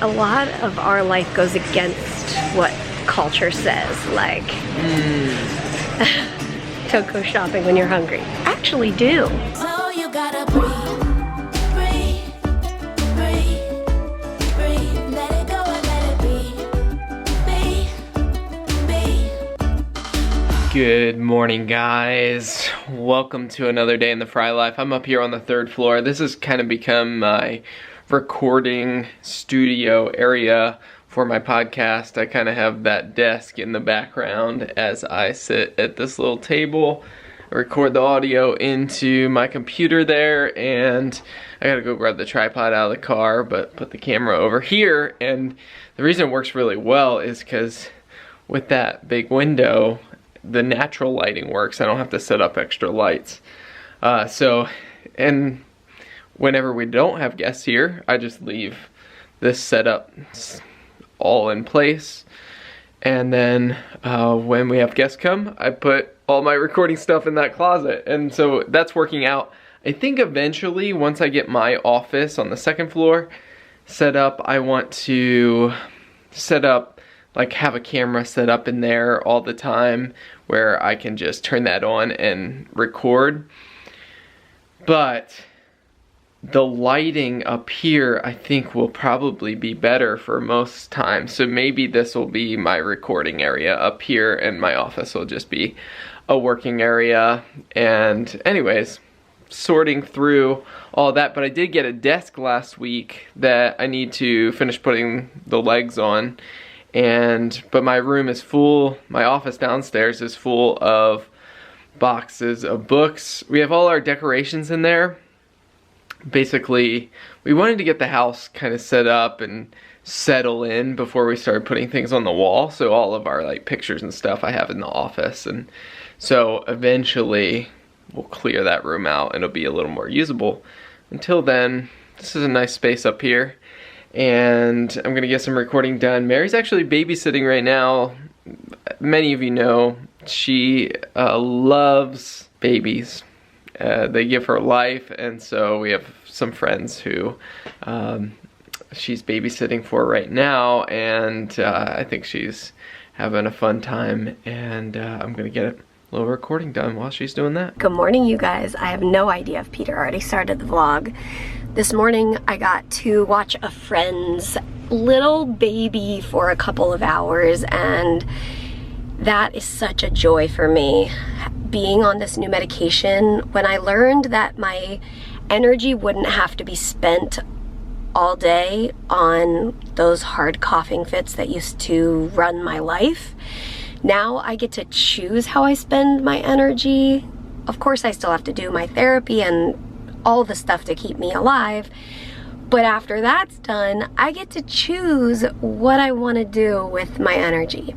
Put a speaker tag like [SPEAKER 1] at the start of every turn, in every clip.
[SPEAKER 1] A lot of our life goes against what culture says, like, don't go shopping when you're hungry. Actually do.
[SPEAKER 2] So you gotta breathe, let it go and let it be.
[SPEAKER 3] Good morning, guys. Welcome to another day in the Frey Life. I'm up here on the 3rd floor. This has kind of become my recording studio area for my podcast. I kind of have that desk in the background as I sit at this little table, record the audio into my computer there, and I gotta go grab the tripod out of the car, but put the camera over here. And the reason it works really well is because with that big window, the natural lighting works. I don't have to set up extra lights. And whenever we don't have guests here, I just leave this setup all in place. And then when we have guests come, I put all my recording stuff in that closet. And so that's working out. I think eventually, once I get my office on the 2nd floor set up, I want to set up, like have a camera set up in there all the time where I can just turn that on and record. But the lighting up here, I think, will probably be better for most times. So maybe this will be my recording area up here, and my office will just be a working area. And anyways, sorting through all that. But I did get a desk last week that I need to finish putting the legs on. But my room is full. My office downstairs is full of boxes of books. We have all our decorations in there. Basically, we wanted to get the house kind of set up and settle in before we started putting things on the wall. So all of our like pictures and stuff I have in the office. And so eventually we'll clear that room out and it'll be a little more usable. Until then, this is a nice space up here. And I'm gonna get some recording done. Mary's actually babysitting right now. Many of you know she loves babies. They give her life, and so we have some friends who she's babysitting for right now, and I think she's having a fun time, and I'm gonna get a little recording done while she's doing that.
[SPEAKER 1] Good morning, you guys. I have no idea if Peter already started the vlog. This morning I got to watch a friend's little baby for a couple of hours, and that is such a joy for me. Being on this new medication, when I learned that my energy wouldn't have to be spent all day on those hard coughing fits that used to run my life, now I get to choose how I spend my energy. Of course, I still have to do my therapy and all the stuff to keep me alive, but after that's done, I get to choose what I want to do with my energy.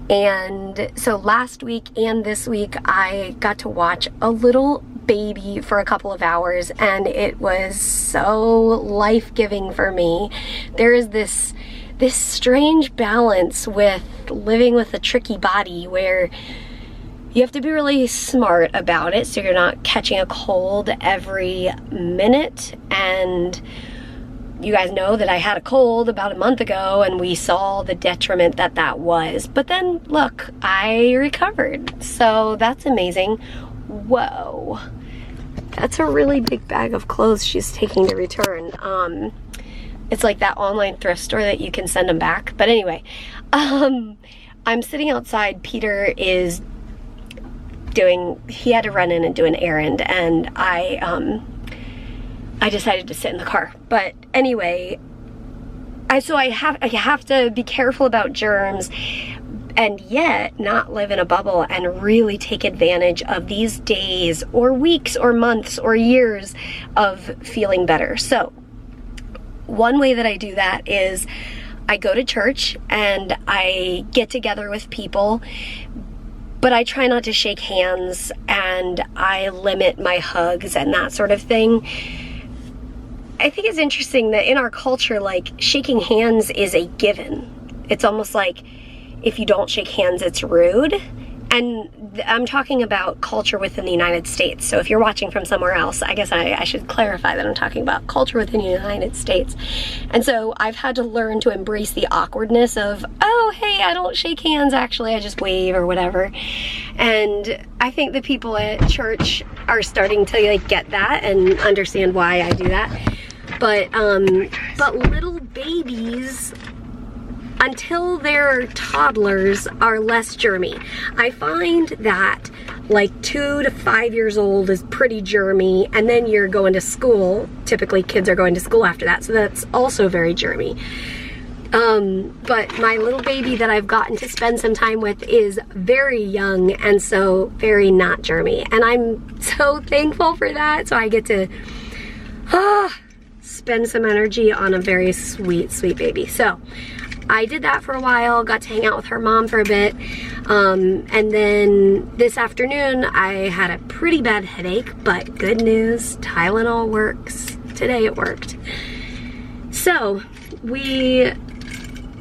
[SPEAKER 1] And so last week and this week, I got to watch a little baby for a couple of hours, and it was so life-giving for me. There is this strange balance with living with a tricky body where you have to be really smart about it so you're not catching a cold every minute. And you guys know that I had a cold about a month ago, and we saw the detriment that that was. But then, look, I recovered. So that's amazing. Whoa. That's a really big bag of clothes she's taking to return. It's like that online thrift store that you can send them back. But anyway, I'm sitting outside. Peter is he had to run in and do an errand, and I decided to sit in the car. But anyway, I have to be careful about germs and yet not live in a bubble and really take advantage of these days or weeks or months or years of feeling better. So one way that I do that is I go to church and I get together with people, but I try not to shake hands, and I limit my hugs and that sort of thing. I think it's interesting that in our culture, like, shaking hands is a given. It's almost like if you don't shake hands, it's rude. And I'm talking about culture within the United States. So if you're watching from somewhere else, I guess I should clarify that I'm talking about culture within the United States. And so I've had to learn to embrace the awkwardness of, oh, hey, I don't shake hands, actually, I just wave or whatever. And I think the people at church are starting to like get that and understand why I do that. But little babies, until they're toddlers, are less germy. I find that like 2 to 5 years old is pretty germy, and then you're going to school. Typically kids are going to school after that, so that's also very germy. But my little baby that I've gotten to spend some time with is very young, and so very not germy. And I'm so thankful for that, so I get to spend some energy on a very sweet, sweet baby. So I did that for a while, got to hang out with her mom for a bit, and then this afternoon I had a pretty bad headache, but good news, Tylenol works. Today it worked. So we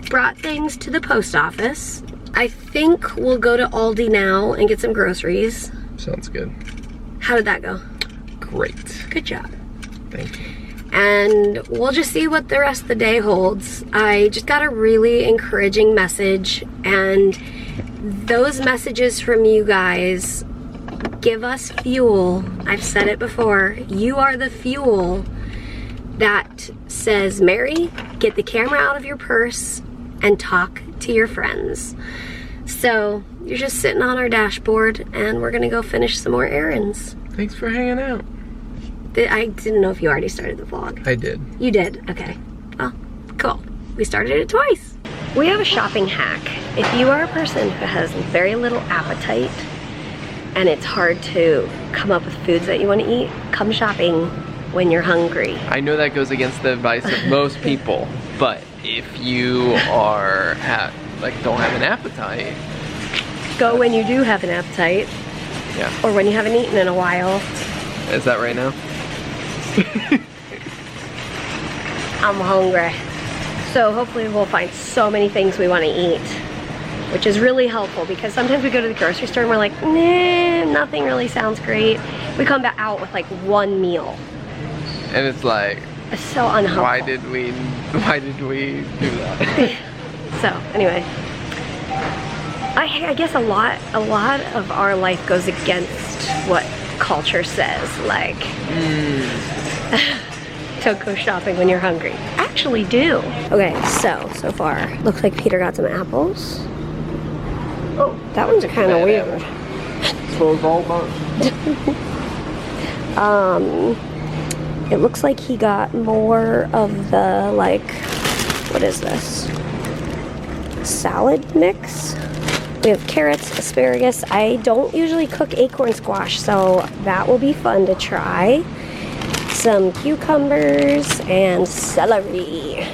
[SPEAKER 1] brought things to the post office. I think we'll go to Aldi now and get some groceries.
[SPEAKER 3] Sounds good.
[SPEAKER 1] How did that go?
[SPEAKER 3] Great.
[SPEAKER 1] Good job.
[SPEAKER 3] Thank you.
[SPEAKER 1] And we'll just see what the rest of the day holds. I just got a really encouraging message, and those messages from you guys give us fuel. I've said it before. You are the fuel that says, Mary, get the camera out of your purse and talk to your friends. So you're just sitting on our dashboard, and we're gonna go finish some more errands.
[SPEAKER 3] Thanks for hanging out.
[SPEAKER 1] I didn't know if you already started the vlog.
[SPEAKER 3] I did.
[SPEAKER 1] You did? Okay. Well, cool. We started it twice. We have a shopping hack. If you are a person who has very little appetite and it's hard to come up with foods that you want to eat, come shopping when you're hungry.
[SPEAKER 3] I know that goes against the advice of most people, but if you are don't have an appetite,
[SPEAKER 1] go when you do have an appetite.
[SPEAKER 3] Yeah.
[SPEAKER 1] Or when you haven't eaten in a while.
[SPEAKER 3] Is that right now?
[SPEAKER 1] I'm hungry. So hopefully we'll find so many things we want to eat, which is really helpful, because sometimes we go to the grocery store and we're like, nah, nothing really sounds great. We come back out with like one meal.
[SPEAKER 3] And it's like,
[SPEAKER 1] it's so unhelpful.
[SPEAKER 3] Why did we do that?
[SPEAKER 1] So anyway, I guess a lot of our life goes against what culture says, like don't go shopping when you're hungry. Actually do. Okay, so far looks like Peter got some apples. Oh, that one's kind of weird.
[SPEAKER 3] So it's all bunch.
[SPEAKER 1] It looks like he got more of the, like, what is this? Salad mix? We have carrots, asparagus. I don't usually cook acorn squash, so that will be fun to try. Some cucumbers and celery.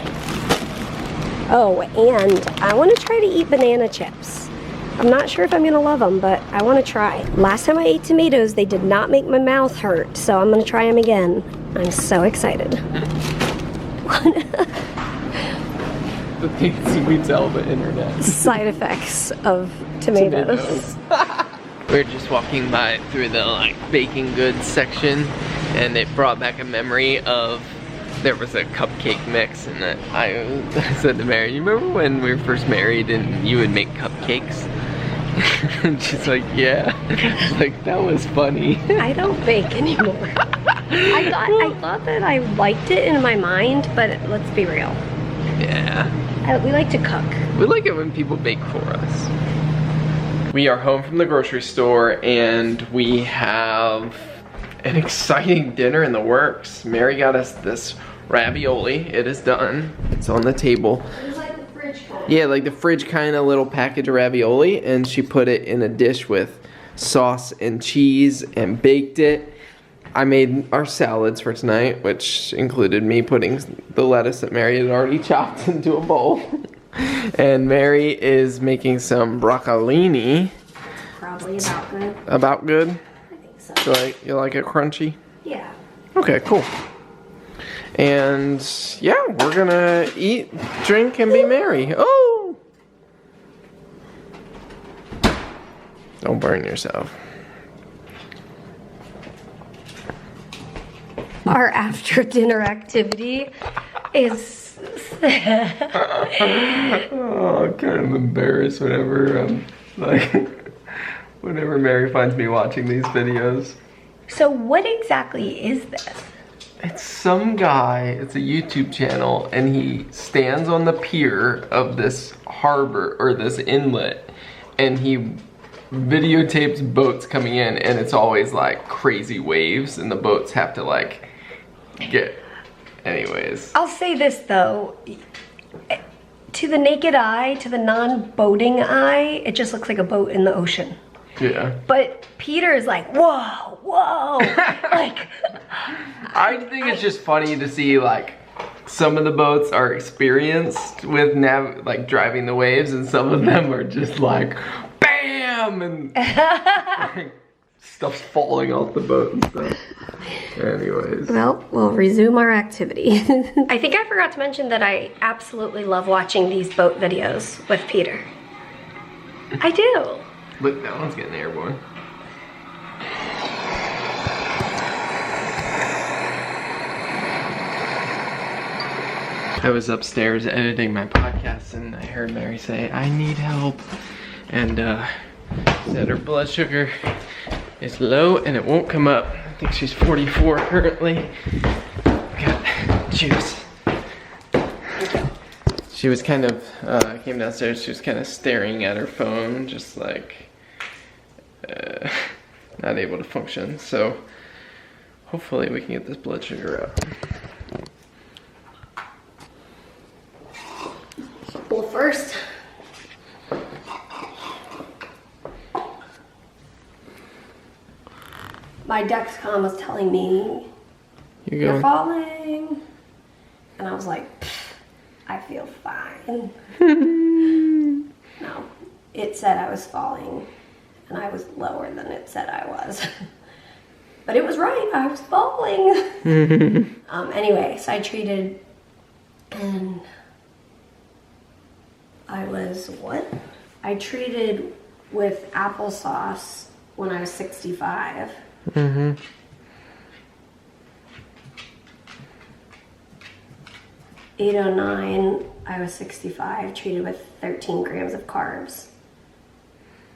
[SPEAKER 1] Oh, and I want to try to eat banana chips. I'm not sure if I'm gonna love them, but I want to try. Last time I ate tomatoes, they did not make my mouth hurt, so I'm gonna try them again. I'm so excited.
[SPEAKER 3] The things we tell the internet.
[SPEAKER 1] Side effects of tomatoes.
[SPEAKER 3] We're just walking by through the like baking goods section, and it brought back a memory of, there was a cupcake mix, and I said to Mary, you remember when we were first married and you would make cupcakes? And she's like, yeah. Like, that was funny.
[SPEAKER 1] I don't bake anymore. I thought that I liked it in my mind, but let's be real.
[SPEAKER 3] Yeah.
[SPEAKER 1] We like to cook.
[SPEAKER 3] We like it when people bake for us. We are home from the grocery store, and we have an exciting dinner in the works. Mary got us this ravioli. It is done. It's on the table.
[SPEAKER 1] It's like the fridge kind.
[SPEAKER 3] Yeah, like the fridge kind of little package of ravioli, and she put it in a dish with sauce and cheese and baked it. I made our salads for tonight, which included me putting the lettuce that Mary had already chopped into a bowl. And Mary is making some broccolini.
[SPEAKER 1] Probably about good.
[SPEAKER 3] About good?
[SPEAKER 1] I think so.
[SPEAKER 3] You like it crunchy?
[SPEAKER 1] Yeah.
[SPEAKER 3] Okay, cool. And yeah, we're gonna eat, drink, and be merry. Oh! Don't burn yourself.
[SPEAKER 1] Our after dinner activity is
[SPEAKER 3] Oh, I'm kind of embarrassed whenever whenever Mary finds me watching these videos.
[SPEAKER 1] So what exactly is this?
[SPEAKER 3] It's some guy, it's a YouTube channel, and he stands on the pier of this harbor or this inlet, and he videotapes boats coming in, and it's always like crazy waves, and the boats have to like get, anyways.
[SPEAKER 1] I'll say this though, to the naked eye, to the non-boating eye, it just looks like a boat in the ocean.
[SPEAKER 3] Yeah.
[SPEAKER 1] But Peter is like, whoa, whoa, like.
[SPEAKER 3] I think it's just funny to see like some of the boats are experienced with like driving the waves, and some of them are just like bam, and like, stuff's falling off the boat and stuff. Anyways.
[SPEAKER 1] Well, we'll resume our activity. I think I forgot to mention that I absolutely love watching these boat videos with Peter. I do.
[SPEAKER 3] Look, that one's getting airborne. I was upstairs editing my podcast, and I heard Mary say, I need help. And said her blood sugar is low and it won't come up. I think she's 44 currently. Got juice. She was kind of, came downstairs, she was kind of staring at her phone, just like, not able to function. So hopefully we can get this blood sugar up.
[SPEAKER 1] Well, first, my Dexcom was telling me, you're falling. And I was like, I feel fine. No, it said I was falling, and I was lower than it said I was. But it was right, I was falling. Anyway, so I treated, and I was, what? I treated with applesauce when I was 65. 809, I was 65, treated with 13 grams of carbs.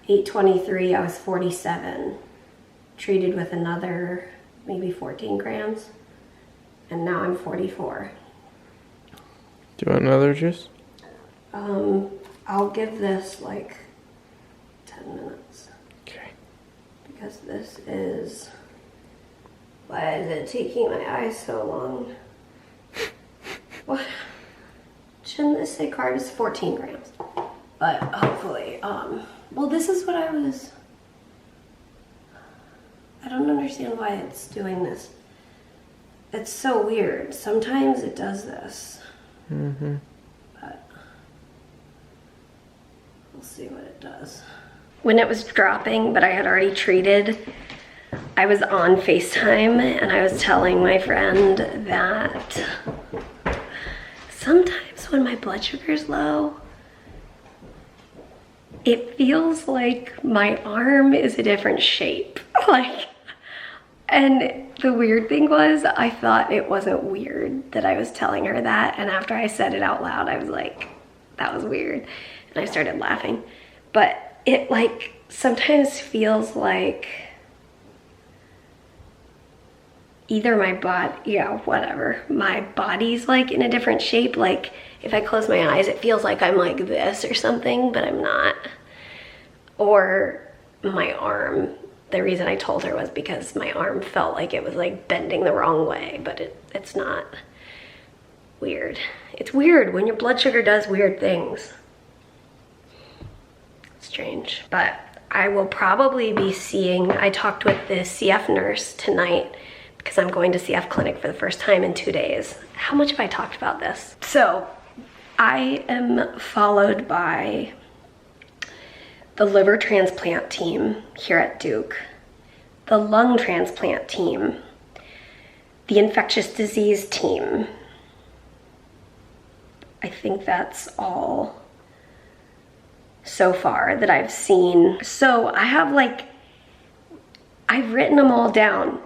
[SPEAKER 1] 823, I was 47, treated with another maybe 14 grams. And now I'm 44.
[SPEAKER 3] Do you want another juice?
[SPEAKER 1] I'll give this like 10 minutes.
[SPEAKER 3] Okay.
[SPEAKER 1] Because this is, why is it taking my eyes so long? What? Shouldn't this say carb is 14 grams? But hopefully, well, this is what I don't understand why it's doing this. It's so weird. Sometimes it does this. But we'll see what it does. When it was dropping, but I had already treated, I was on FaceTime and I was telling my friend that sometimes when my blood sugar is low, it feels like my arm is a different shape. And the weird thing was, I thought it wasn't weird that I was telling her that. And after I said it out loud, I was like, that was weird. And I started laughing. But it like sometimes feels like either my body, yeah, whatever. My body's like in a different shape. Like if I close my eyes, it feels like I'm like this or something, but I'm not. Or my arm. The reason I told her was because my arm felt like it was like bending the wrong way, but it's not. Weird. It's weird when your blood sugar does weird things. Strange. But I will probably be seeing, I talked with the CF nurse tonight because I'm going to CF clinic for the first time in 2 days. How much have I talked about this? So I am followed by the liver transplant team here at Duke, the lung transplant team, the infectious disease team. I think that's all so far that I've seen. So I have like, I've written them all down.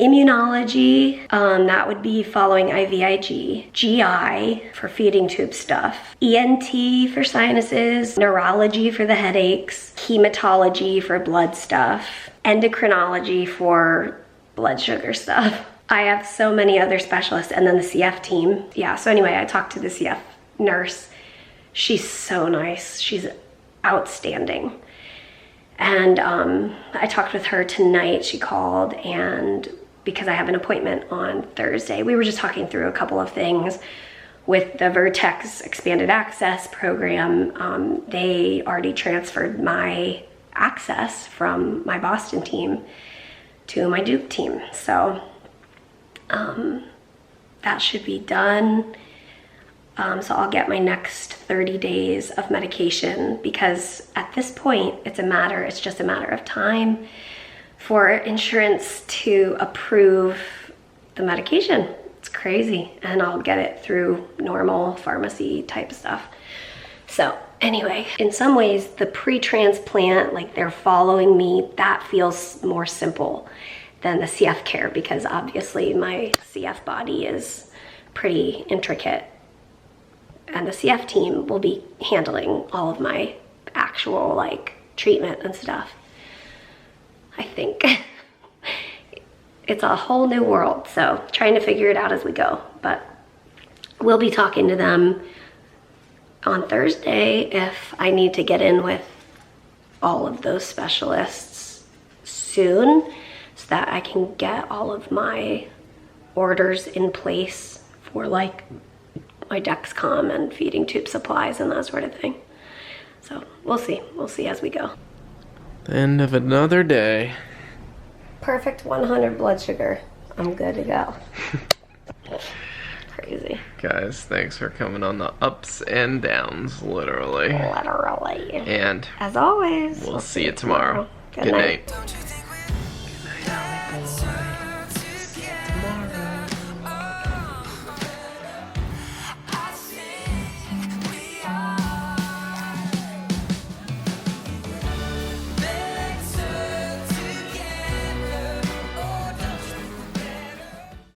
[SPEAKER 1] Immunology, that would be following IVIG. GI for feeding tube stuff. ENT for sinuses. Neurology for the headaches. Hematology for blood stuff. Endocrinology for blood sugar stuff. I have so many other specialists, and then the CF team. Yeah, so anyway, I talked to the CF nurse. She's so nice. She's outstanding. And I talked with her tonight. She called, and because I have an appointment on Thursday, we were just talking through a couple of things with the Vertex Expanded Access program. They already transferred my access from my Boston team to my Duke team. So that should be done. So I'll get my next 30 days of medication, because at this point it's just a matter of time for insurance to approve the medication. It's crazy. And I'll get it through normal pharmacy type stuff. So anyway, in some ways the pre-transplant, like they're following me, that feels more simple than the CF care, because obviously my CF body is pretty intricate. And the CF team will be handling all of my actual like treatment and stuff. I think it's a whole new world, so trying to figure it out as we go. But we'll be talking to them on Thursday if I need to get in with all of those specialists soon, so that I can get all of my orders in place for like my Dexcom and feeding tube supplies and that sort of thing. So we'll see as we go.
[SPEAKER 3] The end of another day.
[SPEAKER 1] Perfect 100 blood sugar. I'm good to go. Crazy.
[SPEAKER 3] Guys, thanks for coming on the ups and downs, literally.
[SPEAKER 1] Literally.
[SPEAKER 3] And
[SPEAKER 1] as always,
[SPEAKER 3] we'll see you tomorrow.
[SPEAKER 1] Good night.
[SPEAKER 2] Don't you